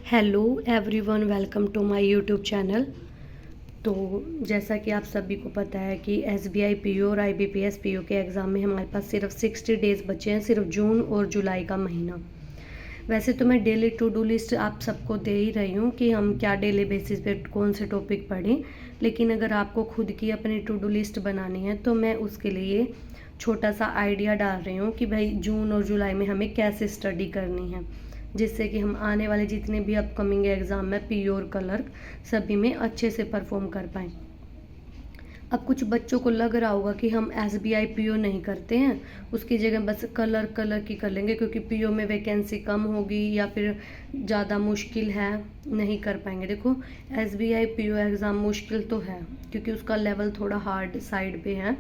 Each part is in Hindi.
Hello everyone, welcome to my YouTube channel. तो जैसा कि आप सभी को पता है कि एसबीआई पीओ और आईबीपीएस पीओ के एग्ज़ाम में हमारे पास सिर्फ 60 डेज़ बचे हैं, सिर्फ जून और जुलाई का महीना। वैसे तो मैं डेली टू डू लिस्ट आप सबको दे ही रही हूँ कि हम क्या डेली बेसिस पे कौन से टॉपिक पढ़ें, लेकिन अगर आपको खुद की अपनी टू डू लिस्ट बनानी है तो मैं उसके लिए छोटा सा आइडिया डाल रही हूँ कि भाई जून और जुलाई में हमें कैसे स्टडी करनी है, जिससे कि हम आने वाले जितने भी अपकमिंग एग्ज़ाम में पीओ और क्लर्क सभी में अच्छे से परफॉर्म कर पाएँ। अब कुछ बच्चों को लग रहा होगा कि हम एसबीआई पीओ नहीं करते हैं, उसकी जगह बस कलर की कर लेंगे क्योंकि पीओ में वैकेंसी कम होगी या फिर ज़्यादा मुश्किल है, नहीं कर पाएंगे। देखो, एसबीआई पीओ एग्ज़ाम मुश्किल तो है क्योंकि उसका लेवल थोड़ा हार्ड साइड पे है,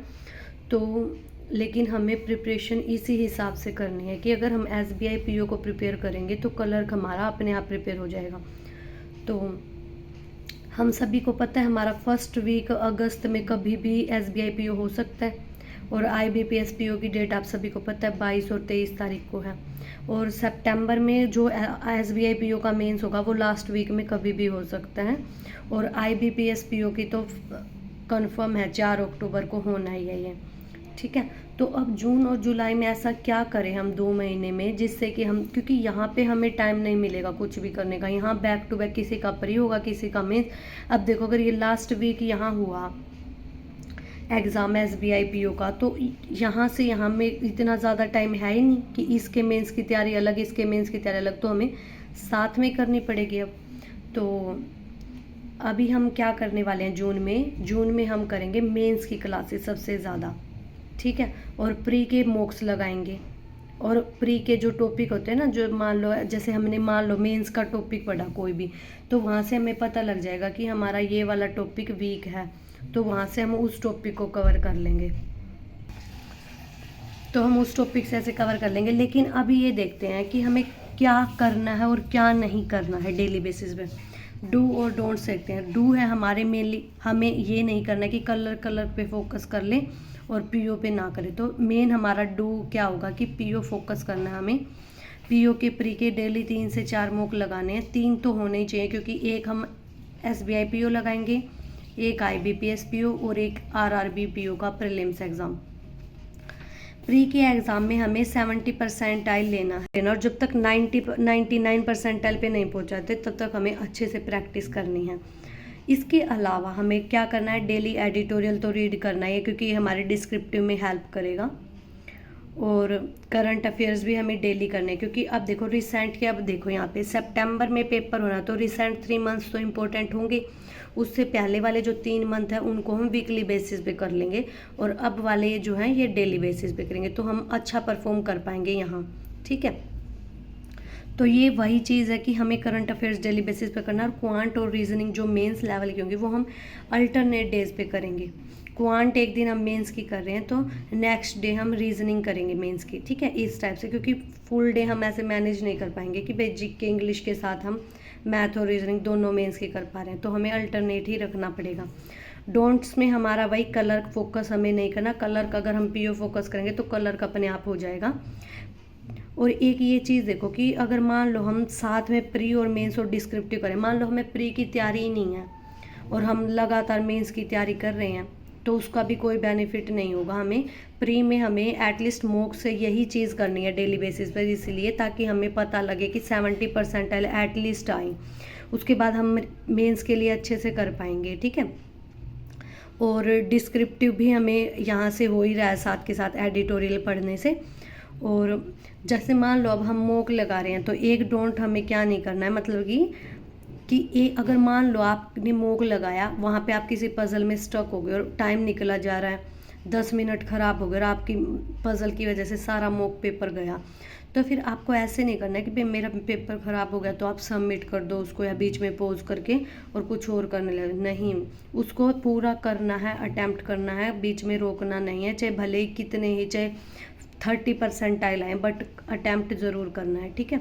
तो लेकिन हमें प्रिपरेशन इसी हिसाब से करनी है कि अगर हम एसबीआई पीओ को प्रिपेयर करेंगे तो क्लर्क हमारा अपने आप प्रिपेयर हो जाएगा। तो हम सभी को पता है हमारा फर्स्ट वीक अगस्त में कभी भी एसबीआई पीओ हो सकता है, और आईबीपीएस पीओ की डेट आप सभी को पता है 22 और 23 तारीख को है, और सितंबर में जो एसबीआई पीओ का मेंस होगा वो लास्ट वीक में कभी भी हो सकता है, और आईबीपीएस पीओ की तो कंफर्म है 4 अक्टूबर को होना ही है ये। ठीक है, तो अब जून और जुलाई में ऐसा क्या करें हम 2 महीने में, जिससे कि हम, क्योंकि यहाँ पे हमें टाइम नहीं मिलेगा कुछ भी करने का, यहाँ बैक टू बैक किसी का प्री होगा किसी का मेंस। अब देखो, अगर ये लास्ट वीक यहाँ हुआ एग्ज़ाम एसबीआई पीओ का, तो यहाँ से यहाँ में इतना ज़्यादा टाइम है ही नहीं कि इसके मेंस की तैयारी अलग इसके मेंस की तैयारी अलग, तो हमें साथ में करनी पड़ेगी। अब तो अभी हम क्या करने वाले हैं, जून में हम करेंगे मेंस की क्लासेस सबसे ज़्यादा, ठीक है, और प्री के मॉक्स लगाएंगे। और प्री के जो टॉपिक होते हैं ना, जो मान लो जैसे हमने मान लो मेंस का टॉपिक पढ़ा कोई भी, तो वहाँ से हमें पता लग जाएगा कि हमारा ये वाला टॉपिक वीक है, तो वहाँ से हम उस टॉपिक को कवर कर लेंगे, तो हम उस टॉपिक से ऐसे कवर कर लेंगे। लेकिन अभी ये देखते हैं कि हमें क्या करना है और क्या नहीं करना है डेली बेसिस पे। डू और डोंट देखते हैं। डू है हमारे मेनली, हमें ये नहीं करना है कि कलर पे फोकस कर लें और पीओ पे ना करें। तो मेन हमारा डू क्या होगा कि पीओ फोकस करना है हमें। पीओ के प्री के डेली 3 से 4 मॉक लगाने हैं, 3 तो होने ही चाहिए क्योंकि एक हम एसबीआई पीओ लगाएंगे, एक आईबीपीएस पीओ और एक आरआरबी पीओ का प्रीलिम्स एग्ज़ाम। प्री के एग्ज़ाम में हमें 70 परसेंटाइल लेना है, और जब तक 99 परसेंटाइल पे नहीं पहुंचाते तब तक हमें अच्छे से प्रैक्टिस करनी है। इसके अलावा हमें क्या करना है, डेली एडिटोरियल तो रीड करना है क्योंकि ये हमारे डिस्क्रिप्टिव में हेल्प करेगा, और करंट अफेयर्स भी हमें डेली करने हैं क्योंकि अब देखो रिसेंट के, अब देखो यहाँ पे सितंबर में पेपर होना, तो रिसेंट 3 मंथ्स तो इम्पोर्टेंट होंगे, उससे पहले वाले जो 3 मंथ हैं उनको हम वीकली बेसिस पे कर लेंगे, और अब वाले जो हैं ये डेली बेसिस पे करेंगे, तो हम अच्छा परफॉर्म कर पाएंगे यहाँ। ठीक है, तो ये वही चीज़ है कि हमें करंट अफेयर्स डेली बेसिस पे करना है, और क्वांट और रीजनिंग जो मेंस लेवल की होंगी वो हम अल्टरनेट डेज पे करेंगे। क्वांट एक दिन हम मेंस की कर रहे हैं तो नेक्स्ट डे हम रीजनिंग करेंगे मेंस की, ठीक है, इस टाइप से, क्योंकि फुल डे हम ऐसे मैनेज नहीं कर पाएंगे कि भाई जीके इंग्लिश के साथ हम मैथ और रीजनिंग दोनों मेंस की कर पा रहे हैं, तो हमें अल्टरनेट ही रखना पड़ेगा। डोंट्स में हमारा वही कलर फोकस हमें नहीं करना, कलर का अगर हम पीओ फोकस करेंगे तो कलर का अपने आप हो जाएगा। और एक ये चीज़ देखो कि अगर मान लो हम साथ में प्री और मेंस और डिस्क्रिप्टिव करें, मान लो हमें प्री की तैयारी ही नहीं है और हम लगातार मेंस की तैयारी कर रहे हैं, तो उसका भी कोई बेनिफिट नहीं होगा। हमें प्री में हमें एटलीस्ट मॉक से यही चीज़ करनी है डेली बेसिस पर, इसलिए ताकि हमें पता लगे कि 70 परसेंटाइल एटलीस्ट आए, उसके बाद हम मेंस के लिए अच्छे से कर पाएंगे। ठीक है, और डिस्क्रिप्टिव भी हमें यहाँ से हो ही रहा है साथ के साथ एडिटोरियल पढ़ने से। और जैसे मान लो अब हम मॉक लगा रहे हैं, तो एक डोंट हमें क्या नहीं करना है, मतलब कि अगर मान लो आपने मॉक लगाया, वहाँ पे आप किसी पज़ल में स्टक हो गए और टाइम निकला जा रहा है, 10 मिनट ख़राब हो गए और आपकी पज़ल की वजह से सारा मॉक पेपर गया, तो फिर आपको ऐसे नहीं करना है कि भाई मेरा पेपर ख़राब हो गया तो आप सबमिट कर दो उसको, या बीच में पॉज करके और कुछ और करने लगे, नहीं, उसको पूरा करना है, अटैम्प्ट करना है, बीच में रोकना नहीं है, चाहे भले ही कितने ही, चाहे 30 परसेंटाइल आए, बट अटैम्प्ट ज़रूर करना है। ठीक है,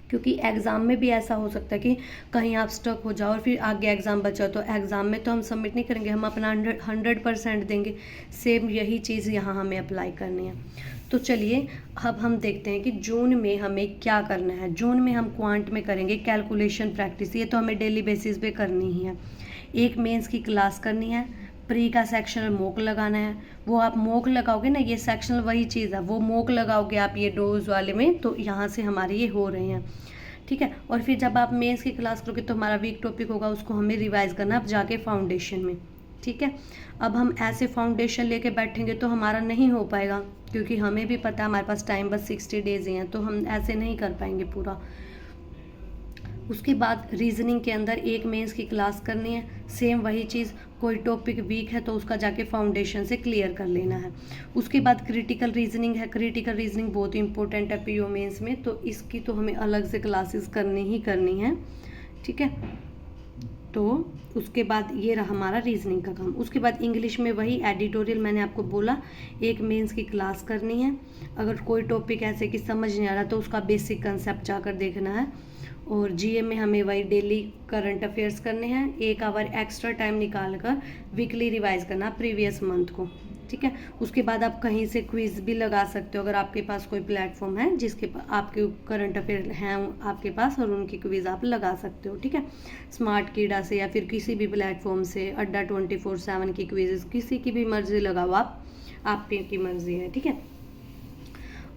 क्योंकि एग्ज़ाम में भी ऐसा हो सकता है कि कहीं आप स्टक हो जाओ और फिर आगे एग्ज़ाम बचा, तो एग्ज़ाम में तो हम सबमिट नहीं करेंगे, हम अपना 100% देंगे। सेम यही चीज़ यहाँ हमें अप्लाई करनी है। तो चलिए अब हम देखते हैं कि जून में हमें क्या करना है। जून में हम क्वांट में करेंगे कैलकुलेशन प्रैक्टिस, ये तो हमें डेली बेसिस पे करनी ही है। एक मेंस की क्लास करनी है, प्री का सेक्शनल मॉक लगाना है। वो आप मॉक लगाओगे ना, ये सेक्शनल वही चीज़ है, वो मॉक लगाओगे आप ये डोज वाले में, तो यहाँ से हमारे ये हो रहे हैं, ठीक है। और फिर जब आप मेंस की क्लास करोगे तो हमारा वीक टॉपिक होगा, उसको हमें रिवाइज करना अब जाके फाउंडेशन में, ठीक है। अब हम ऐसे फाउंडेशन लेके बैठेंगे तो हमारा नहीं हो पाएगा, क्योंकि हमें भी पता है हमारे पास टाइम बस 60 डेज ही हैं, तो हम ऐसे नहीं कर पाएंगे पूरा। उसके बाद रीजनिंग के अंदर एक मेंस की क्लास करनी है, सेम वही चीज़, कोई टॉपिक वीक है तो उसका जाके फाउंडेशन से क्लियर कर लेना है। उसके बाद क्रिटिकल रीजनिंग है, क्रिटिकल रीजनिंग बहुत इंपॉर्टेंट है पीओ मेंस में, तो इसकी तो हमें अलग से क्लासेस करनी ही करनी है, ठीक है। तो उसके बाद ये रहा हमारा रीजनिंग का काम। उसके बाद इंग्लिश में वही एडिटोरियल, मैंने आपको बोला एक मेंस की क्लास करनी है। अगर कोई टॉपिक ऐसे कि समझ नहीं आ रहा तो उसका बेसिक कंसेप्ट जाकर देखना है। और जीए में हमें वही डेली करंट अफेयर्स करने हैं, 1 आवर एक्स्ट्रा टाइम निकाल कर वीकली रिवाइज करना प्रीवियस मंथ को, ठीक है। उसके बाद आप कहीं से क्विज भी लगा सकते हो, अगर आपके पास कोई प्लेटफॉर्म है जिसके आपके करंट अफेयर हैं आपके पास, और उनकी क्विज आप लगा सकते हो, ठीक है। स्मार्ट कीड़ा से या फिर किसी भी प्लेटफॉर्म से, अड्डा 24/7 की क्विजेस, किसी की भी मर्जी लगाओ आप, आपकी मर्जी है, ठीक है।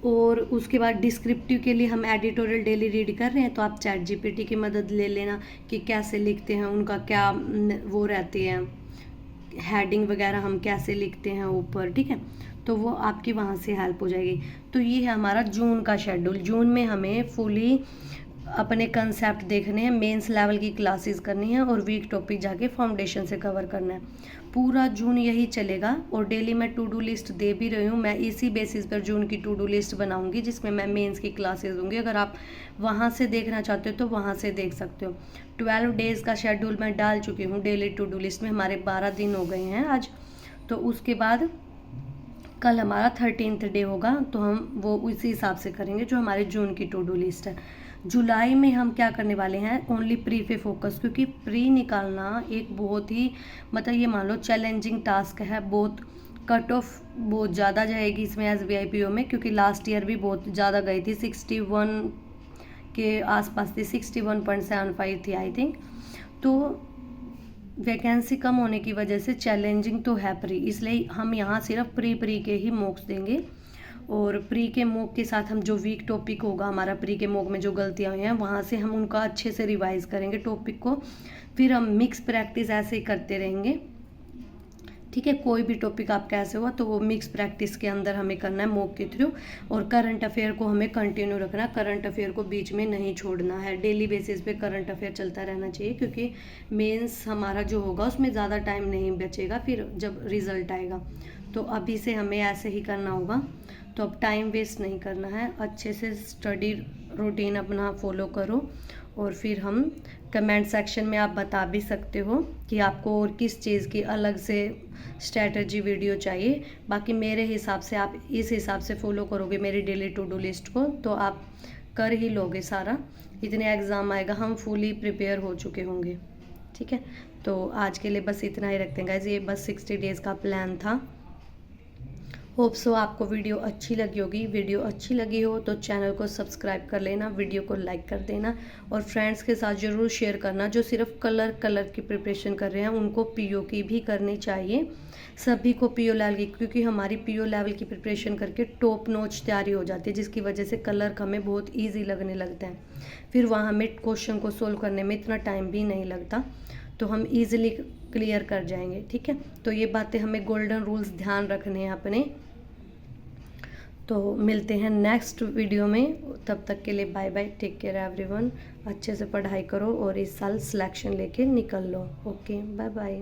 और उसके बाद डिस्क्रिप्टिव के लिए हम एडिटोरियल डेली रीड कर रहे हैं, तो आप चैट जीपीटी की मदद ले लेना कि कैसे लिखते हैं, उनका क्या वो रहती है, हेडिंग वगैरह हम कैसे लिखते हैं ऊपर, ठीक है। तो वो आपकी वहाँ से हेल्प हो जाएगी। तो ये है हमारा जून का शेड्यूल। जून में हमें फुली अपने कंसेप्ट देखने हैं, मेंस लेवल की क्लासेस करनी है और वीक टॉपिक जाके फाउंडेशन से कवर करना है। पूरा जून यही चलेगा और डेली मैं टू डू लिस्ट दे भी रही हूँ। मैं इसी बेसिस पर जून की टू डू लिस्ट बनाऊंगी जिसमें मैं मेंस की क्लासेस दूंगी। अगर आप वहाँ से देखना चाहते हो तो वहाँ से देख सकते हो। 12 डेज़ का शेड्यूल मैं डाल चुकी हूँ डेली टू डू लिस्ट में, हमारे 12 दिन हो गए हैं आज। तो उसके बाद कल हमारा 13th डे होगा, तो हम वो उसी हिसाब से करेंगे जो हमारे जून की टू डू लिस्ट है। जुलाई में हम क्या करने वाले हैं, ओनली प्री पे फोकस, क्योंकि प्री निकालना एक बहुत ही मतलब ये मान लो चैलेंजिंग टास्क है। बहुत कट ऑफ बहुत ज़्यादा जाएगी इसमें SBIPO में, क्योंकि लास्ट ईयर भी बहुत ज़्यादा गई थी, 61 के आसपास थी, 61.75 थी आई थिंक। तो वैकेंसी कम होने की वजह से चैलेंजिंग तो है प्री, इसलिए हम यहाँ सिर्फ प्री के ही मॉक्स देंगे। और प्री के मॉक के साथ हम जो वीक टॉपिक होगा हमारा, प्री के मॉक में जो गलतियाँ हुई हैं वहाँ से हम उनका अच्छे से रिवाइज करेंगे टॉपिक को। फिर हम मिक्स प्रैक्टिस ऐसे ही करते रहेंगे, ठीक है। कोई भी टॉपिक आप कैसे हुआ तो वो मिक्स प्रैक्टिस के अंदर हमें करना है मॉक के थ्रू। और करंट अफेयर को हमें कंटिन्यू रखना है, करंट अफेयर को बीच में नहीं छोड़ना है। डेली बेसिस पे करंट अफेयर चलता रहना चाहिए, क्योंकि मेंस हमारा जो होगा उसमें ज़्यादा टाइम नहीं बचेगा फिर जब रिज़ल्ट आएगा। तो अभी से हमें ऐसे ही करना होगा। तो अब टाइम वेस्ट नहीं करना है, अच्छे से स्टडी रूटीन अपना फॉलो करो। और फिर हम कमेंट सेक्शन में आप बता भी सकते हो कि आपको और किस चीज़ की अलग से स्ट्रैटेजी वीडियो चाहिए। बाकी मेरे हिसाब से आप इस हिसाब से फॉलो करोगे मेरी डेली टू डू लिस्ट को तो आप कर ही लोगे सारा। इतने एग्ज़ाम आएगा हम फुली प्रिपेयर हो चुके होंगे, ठीक है। तो आज के लिए बस इतना ही रखते हैं गाइज, ये बस 60 डेज़ का प्लान था। होप सो आपको वीडियो अच्छी लगी होगी। वीडियो अच्छी लगी हो तो चैनल को सब्सक्राइब कर लेना, वीडियो को लाइक कर देना और फ्रेंड्स के साथ ज़रूर शेयर करना। जो सिर्फ कलर की प्रिपरेशन कर रहे हैं उनको पीओ की भी करनी चाहिए, सभी को पीओ लेवल की, क्योंकि हमारी पीओ लेवल की प्रिपरेशन करके टॉप नॉच तैयारी हो जाती है, जिसकी वजह से कलर हमें बहुत ईजी लगने लगता है। फिर वहाँ हमें क्वेश्चन को सोल्व करने में इतना टाइम भी नहीं लगता, तो हम ईजिली क्लियर कर जाएंगे, ठीक है। तो ये बातें हमें गोल्डन रूल्स ध्यान रखने हैं अपने। तो मिलते हैं नेक्स्ट वीडियो में, तब तक के लिए bye bye, take care everyone. अच्छे से पढ़ाई करो और इस साल सिलेक्शन लेके निकल लो। Okay, bye bye.